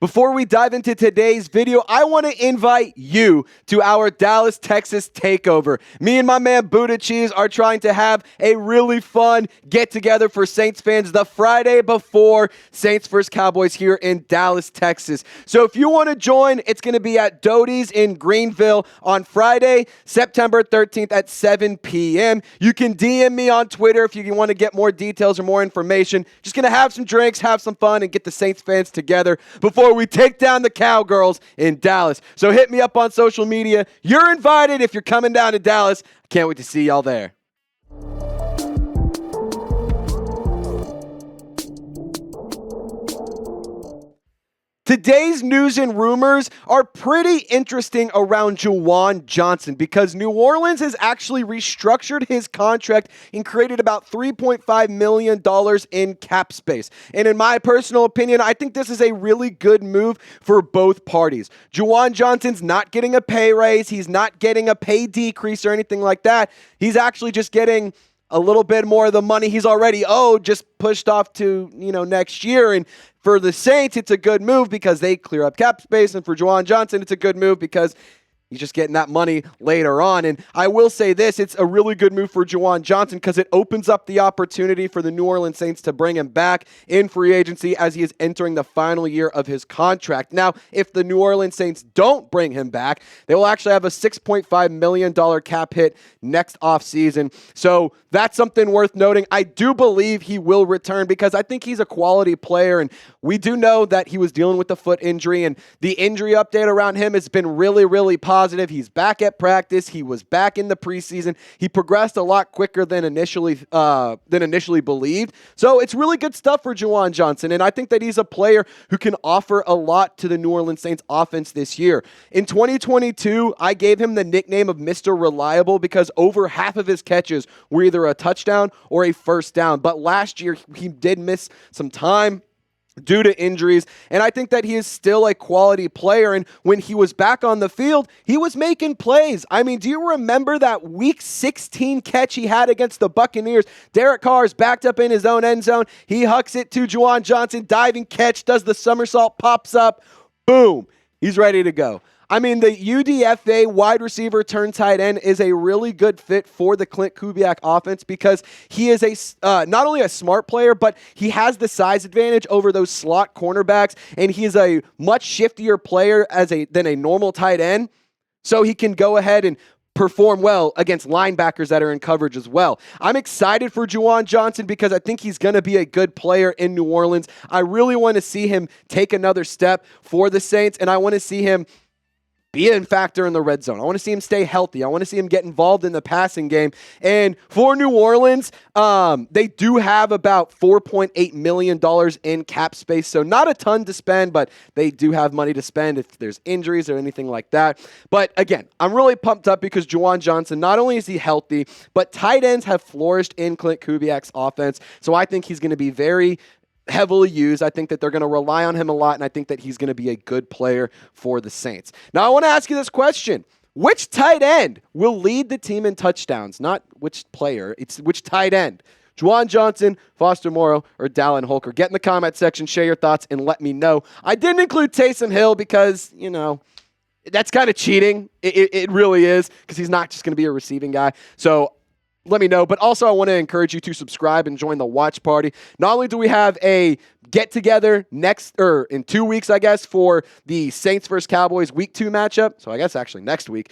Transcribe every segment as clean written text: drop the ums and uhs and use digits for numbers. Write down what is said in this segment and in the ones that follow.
Before we dive into today's video, I want to invite you to our Dallas, Texas takeover. Me and my man Buddha Cheese are trying to have a really fun get-together for Saints fans the Friday before Saints vs. Cowboys here in Dallas, Texas. So if you want to join, it's going to be at Doty's in Greenville on Friday, September 13th at 7 p.m. You can DM me on Twitter if you want to get more details or more information. Just going to have some drinks, have some fun, and get the Saints fans together before we take down the Cowgirls in Dallas. So hit me up on social media. You're invited if you're coming down to Dallas. I can't wait to see y'all there. Today's news and rumors are pretty interesting around Juwan Johnson because New Orleans has actually restructured his contract and created about $3.5 million in cap space. And in my personal opinion, I think this is a really good move for both parties. Juwan Johnson's not getting a pay raise. He's not getting a pay decrease or anything like that. He's actually just getting a little bit more of the money he's already owed, just pushed off to, next year. And for the Saints, it's a good move because they clear up cap space. And for Juwan Johnson, it's a good move because he's just getting that money later on. And I will say this, it's a really good move for Juwan Johnson because it opens up the opportunity for the New Orleans Saints to bring him back in free agency as he is entering the final year of his contract. Now, if the New Orleans Saints don't bring him back, they will actually have a $6.5 million cap hit next offseason. So that's something worth noting. I do believe he will return because I think he's a quality player, and we do know that he was dealing with the foot injury, and the injury update around him has been really, really positive. He's back at practice. He was back in the preseason. He progressed a lot quicker than initially believed. So it's really good stuff for Juwan Johnson, and I think that he's a player who can offer a lot to the New Orleans Saints offense this year. In 2022, I gave him the nickname of Mr. Reliable because over half of his catches were either a touchdown or a first down. But last year, he did miss some time due to injuries, and I think that he is still a quality player, and when he was back on the field, he was making plays. I mean, do you remember that Week 16 catch he had against the Buccaneers? Derek Carr is backed up in his own end zone. He hucks it to Juwan Johnson, diving catch, does the somersault, pops up, boom, he's ready to go. I mean, the UDFA wide receiver turned tight end is a really good fit for the Klint Kubiak offense because he is not only a smart player, but he has the size advantage over those slot cornerbacks, and he is a much shiftier player than a normal tight end, so he can go ahead and perform well against linebackers that are in coverage as well. I'm excited for Juwan Johnson because I think he's going to be a good player in New Orleans. I really want to see him take another step for the Saints, and I want to see him be a factor in the red zone. I want to see him stay healthy. I want to see him get involved in the passing game. And for New Orleans, they do have about $4.8 million in cap space, so not a ton to spend, but they do have money to spend if there's injuries or anything like that. But again, I'm really pumped up because Juwan Johnson, not only is he healthy, but tight ends have flourished in Klint Kubiak's offense, so I think he's going to be very heavily used. I think that they're going to rely on him a lot, and I think that he's going to be a good player for the Saints. Now, I want to ask you this question. Which tight end will lead the team in touchdowns? Not which player, it's which tight end. Juwan Johnson, Foster Moreau, or Dallin Holker? Get in the comment section, share your thoughts, and let me know. I didn't include Taysom Hill because, that's kind of cheating. It really is because he's not just going to be a receiving guy. So let me know. But also, I want to encourage you to subscribe and join the watch party. Not only do we have a get-together in 2 weeks, I guess, for the Saints vs. Cowboys Week 2 matchup. So I guess actually next week.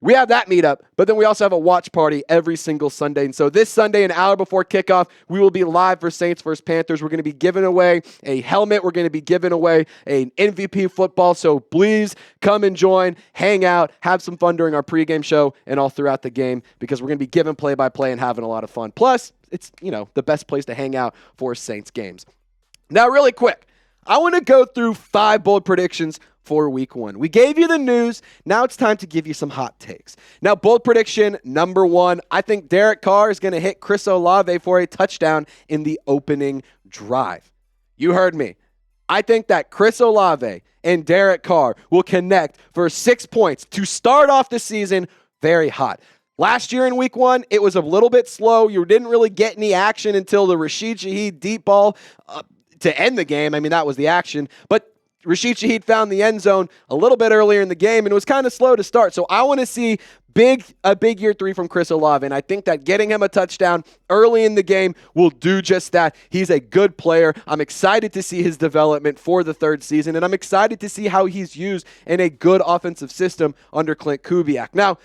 We have that meetup, but then we also have a watch party every single Sunday. And so this Sunday, an hour before kickoff, we will be live for Saints vs. Panthers. We're going to be giving away a helmet. We're going to be giving away an MVP football. So please come and join, hang out, have some fun during our pregame show and all throughout the game because we're going to be giving play-by-play and having a lot of fun. Plus, it's, the best place to hang out for Saints games. Now, really quick, I want to go through 5 bold predictions for Week 1. We gave you the news. Now it's time to give you some hot takes. Now, bold prediction number 1, I think Derek Carr is going to hit Chris Olave for a touchdown in the opening drive. You heard me. I think that Chris Olave and Derek Carr will connect for 6 points to start off the season very hot. Last year in Week 1, it was a little bit slow. You didn't really get any action until the Rashid Shaheed deep ball to end the game. I mean, that was the action. But Rashid Shaheed found the end zone a little bit earlier in the game, and it was kind of slow to start. So I want to see a big year 3 from Chris Olave, and I think that getting him a touchdown early in the game will do just that. He's a good player. I'm excited to see his development for the 3rd season, and I'm excited to see how he's used in a good offensive system under Clint Kubiak. Now,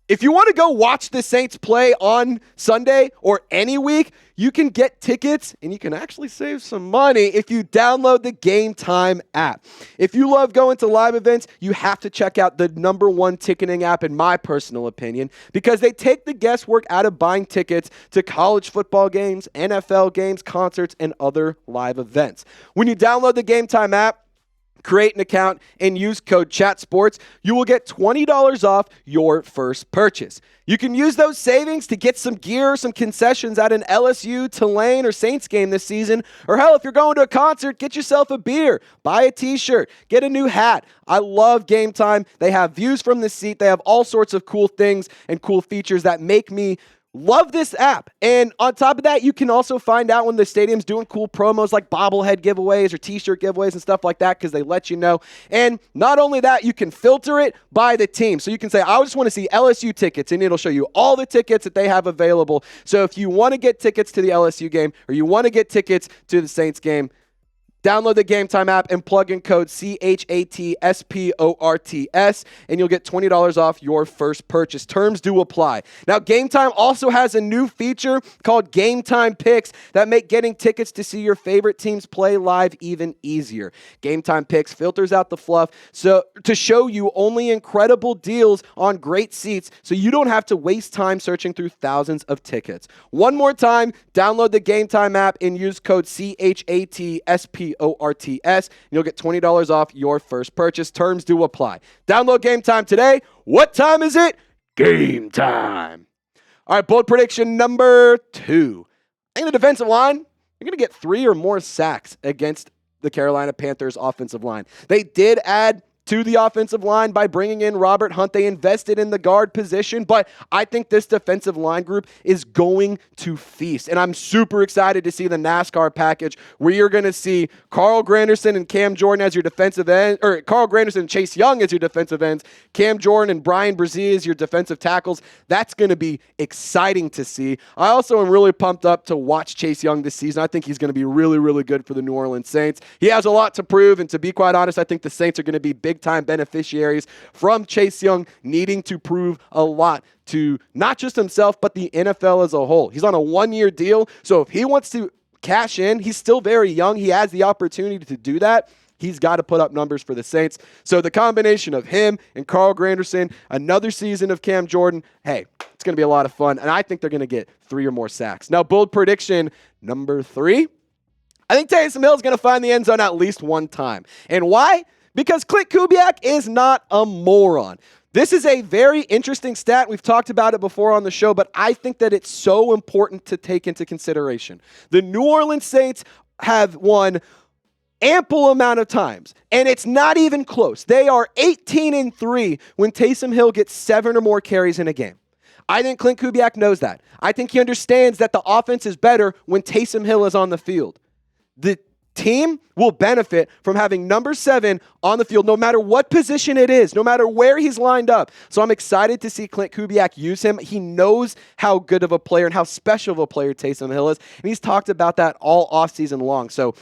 if you want to go watch the Saints play on Sunday or any week, you can get tickets and you can actually save some money if you download the Game Time app. If you love going to live events, you have to check out the #1 ticketing app, in my personal opinion, because they take the guesswork out of buying tickets to college football games, NFL games, concerts, and other live events. When you download the Game Time app, create an account, and use code CHATSPORTS, you will get $20 off your first purchase. You can use those savings to get some gear or some concessions at an LSU, Tulane, or Saints game this season. Or hell, if you're going to a concert, get yourself a beer, buy a t-shirt, get a new hat. I love Game Time. They have views from the seat. They have all sorts of cool things and cool features that make me love this app. And on top of that, you can also find out when the stadium's doing cool promos like bobblehead giveaways or t-shirt giveaways and stuff like that, because they let you know. And not only that, you can filter it by the team. So you can say, I just want to see LSU tickets, and it'll show you all the tickets that they have available. So if you want to get tickets to the LSU game or you want to get tickets to the Saints game, download the Game Time app and plug in code CHATSPORTS, and you'll get $20 off your first purchase. Terms do apply. Now, Game Time also has a new feature called Game Time Picks that make getting tickets to see your favorite teams play live even easier. Game Time Picks filters out the fluff so to show you only incredible deals on great seats, so you don't have to waste time searching through thousands of tickets. One more time, download the Game Time app and use code CHATSPORTS, and you'll get $20 off your first purchase. Terms do apply. Download Game Time today. What time is it? Game time. All right, bold prediction number 2. I think the defensive line, you're going to get 3 or more sacks against the Carolina Panthers offensive line. They did add to the offensive line by bringing in Robert Hunt. They invested in the guard position, but I think this defensive line group is going to feast. And I'm super excited to see the NASCAR package where you're going to see Carl Granderson and Cam Jordan as your defensive end, or Carl Granderson and Chase Young as your defensive ends, Cam Jordan and Brian Brzee as your defensive tackles. That's going to be exciting to see. I also am really pumped up to watch Chase Young this season. I think he's going to be really, really good for the New Orleans Saints. He has a lot to prove, and to be quite honest, I think the Saints are going to be big-time beneficiaries from Chase Young needing to prove a lot to not just himself, but the NFL as a whole. He's on a 1-year deal, so if he wants to cash in, he's still very young. He has the opportunity to do that. He's got to put up numbers for the Saints. So the combination of him and Carl Granderson, another season of Cam Jordan, hey, it's going to be a lot of fun, and I think they're going to get 3 or more sacks. Now, bold prediction number 3. I think Taysom Hill is going to find the end zone at least one time. And why? Because Clint Kubiak is not a moron. This is a very interesting stat. We've talked about it before on the show, but I think that it's so important to take into consideration. The New Orleans Saints have won ample amount of times, and it's not even close. They are 18-3 when Taysom Hill gets 7 or more carries in a game. I think Clint Kubiak knows that. I think he understands that the offense is better when Taysom Hill is on the field. The team will benefit from having number 7 on the field, no matter what position it is, no matter where he's lined up. So I'm excited to see Clint Kubiak use him. He knows how good of a player and how special of a player Taysom Hill is, and he's talked about that all offseason long. So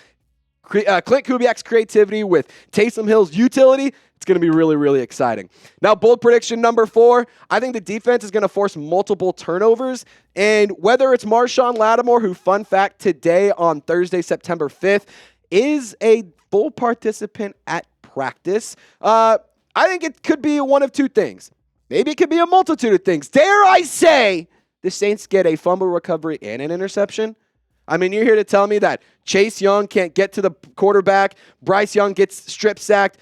Clint Kubiak's creativity with Taysom Hill's utility, it's going to be really, really exciting. Now, bold prediction number 4, I think the defense is going to force multiple turnovers. And whether it's Marshawn Lattimore, who, fun fact, today on Thursday, September 5th, is a full participant at practice, I think it could be one of 2 things. Maybe it could be a multitude of things. Dare I say the Saints get a fumble recovery and an interception? I mean, you're here to tell me that Chase Young can't get to the quarterback, Bryce Young gets strip sacked,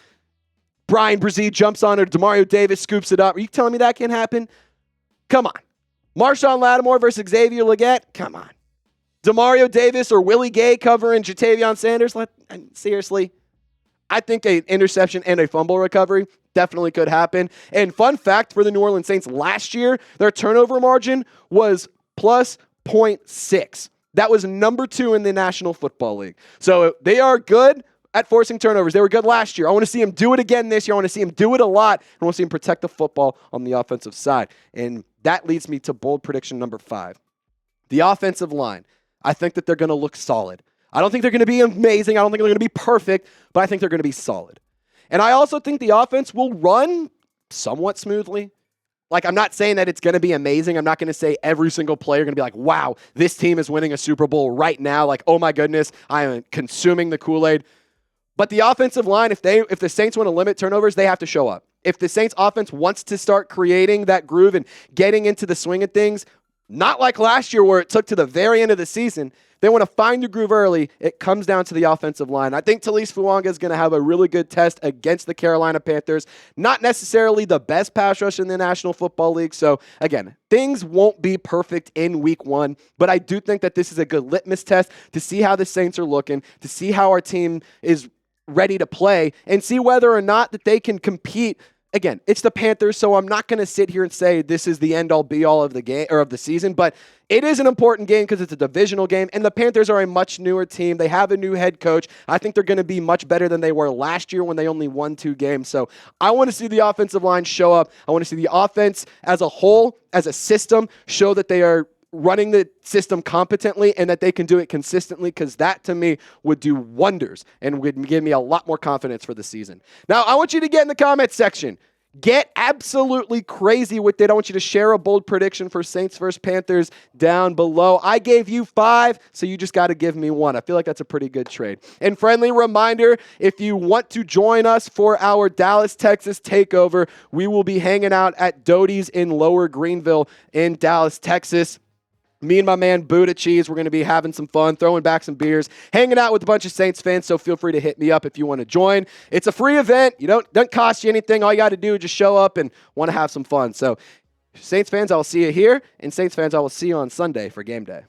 Brian Brzee jumps on it, Demario Davis scoops it up. Are you telling me that can happen? Come on. Marshawn Lattimore versus Xavier Legette? Come on. Demario Davis or Willie Gay covering Jatavion Sanders? Seriously? I think an interception and a fumble recovery definitely could happen. And fun fact for the New Orleans Saints, last year, their turnover margin was plus 0.6. That was number 2 in the National Football League. So they are good. at forcing turnovers. They were good last year. I want to see him do it again this year. I want to see him do it a lot. I want to see him protect the football on the offensive side. And that leads me to bold prediction number 5. The offensive line. I think that they're going to look solid. I don't think they're going to be amazing. I don't think they're going to be perfect, but I think they're going to be solid. And I also think the offense will run somewhat smoothly. Like, I'm not saying that it's going to be amazing. I'm not going to say every single player going to be like, wow, this team is winning a Super Bowl right now. Like, oh my goodness, I am consuming the Kool-Aid. But the offensive line, if the Saints want to limit turnovers, they have to show up. If the Saints offense wants to start creating that groove and getting into the swing of things, not like last year where it took to the very end of the season, they want to find the groove early. It comes down to the offensive line. I think Talise Fuanga is going to have a really good test against the Carolina Panthers. Not necessarily the best pass rush in the National Football League. So, again, things won't be perfect in week 1, but I do think that this is a good litmus test to see how the Saints are looking, to see how our team is ready to play, and see whether or not that they can compete. Again, it's the Panthers, so I'm not going to sit here and say this is the end-all, be-all of the game or of the season, but it is an important game because it's a divisional game, and the Panthers are a much newer team. They have a new head coach. I think they're going to be much better than they were last year when they only won 2 games. So I want to see the offensive line show up. I want to see the offense as a whole, as a system, show that they are running the system competently and that they can do it consistently, because that to me would do wonders and would give me a lot more confidence for the season. Now, I want you to get in the comments section. Get absolutely crazy with it. I want you to share a bold prediction for Saints versus Panthers down below. I gave you 5, so you just got to give me 1. I feel like that's a pretty good trade. And friendly reminder, if you want to join us for our Dallas, Texas takeover, we will be hanging out at Doty's in Lower Greenville in Dallas, Texas. Me and my man Buddha Cheese, we're going to be having some fun, throwing back some beers, hanging out with a bunch of Saints fans, so feel free to hit me up if you want to join. It's a free event. Doesn't cost you anything. All you got to do is just show up and want to have some fun. So, Saints fans, I will see you here, and Saints fans, I will see you on Sunday for game day.